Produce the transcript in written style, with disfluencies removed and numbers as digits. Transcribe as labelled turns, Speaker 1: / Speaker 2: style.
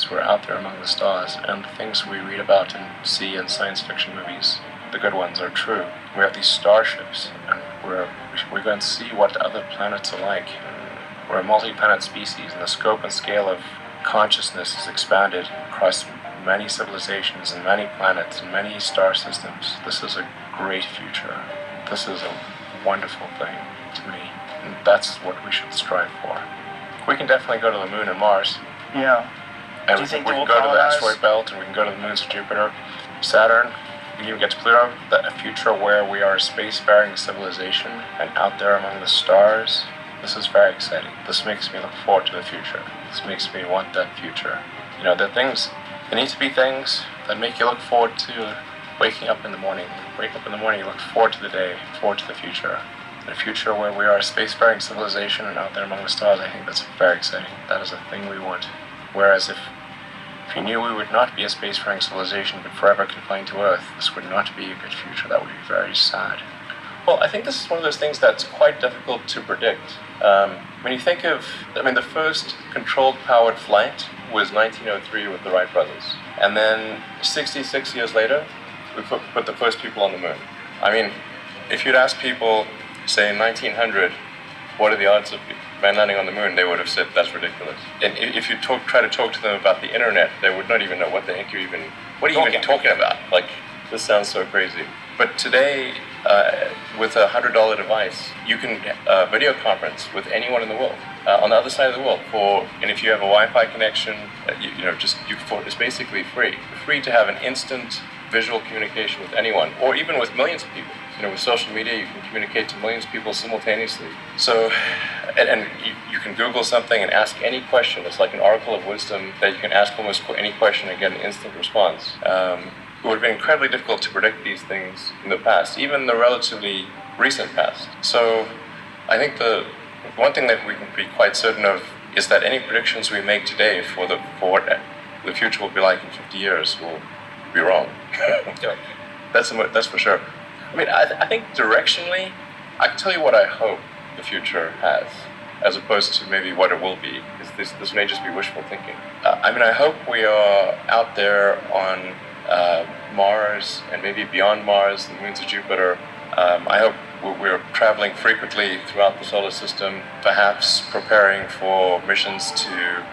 Speaker 1: We're out there among the stars, and the things we read about and see in science fiction movies, the good ones, are true. We have these starships, and we're going to see what other planets are like. We're a multi-planet species, and the scope and scale of consciousness is expanded across many civilizations and many planets and many star systems. This is a great future. This is a wonderful thing to me, and that's what we should strive for. We can definitely go to the moon and Mars.
Speaker 2: Yeah.
Speaker 1: And
Speaker 2: Do you think
Speaker 1: we
Speaker 2: we'll
Speaker 1: can go to the
Speaker 2: colonize?
Speaker 1: asteroid belt, and we can go to the moons of Jupiter, Saturn. We can even get to Pluto. A future where we are a spacefaring civilization and out there among the stars. This is very exciting. This makes me look forward to the future. This makes me want that future. You know, there need to be things that make you look forward to waking up in the morning. Wake up in the morning, you look forward to the day, forward to the future. In a future where we are a spacefaring civilization and out there among the stars, I think that's very exciting. That is a thing we want. Whereas if you knew we would not be a spacefaring civilization but forever confined to Earth, this would not be a good future. That would be very sad. Well, I think this is one of those things that's quite difficult to predict. When you think of, the first controlled powered flight was 1903 with the Wright brothers. And then 66 years later, we put the first people on the moon. If you'd ask people, say in 1900, what are the odds of man landing on the moon, they would have said that's ridiculous. And if you try to talk to them about the internet, they would not even know what the heck what are you even talking about? Like, this sounds so crazy. But today, with a $100 device, you can video conference with anyone in the world, on the other side of the world. And if you have a Wi-Fi connection, it's basically free. Free to have an instant visual communication with anyone, or even with millions of people. With social media, you can communicate to millions of people simultaneously. So, and you can Google something and ask any question. It's like an oracle of wisdom that you can ask almost any question and get an instant response. It would have been incredibly difficult to predict these things in the past, even the relatively recent past. So, I think the one thing that we can be quite certain of is that any predictions we make today for what the future will be like in 50 years will be wrong. That's for sure. I think directionally, I can tell you what I hope the future has, as opposed to maybe what it will be. This may just be wishful thinking. I hope we are out there on Mars and maybe beyond Mars, the moons of Jupiter. I hope we're traveling frequently throughout the solar system, perhaps preparing for missions to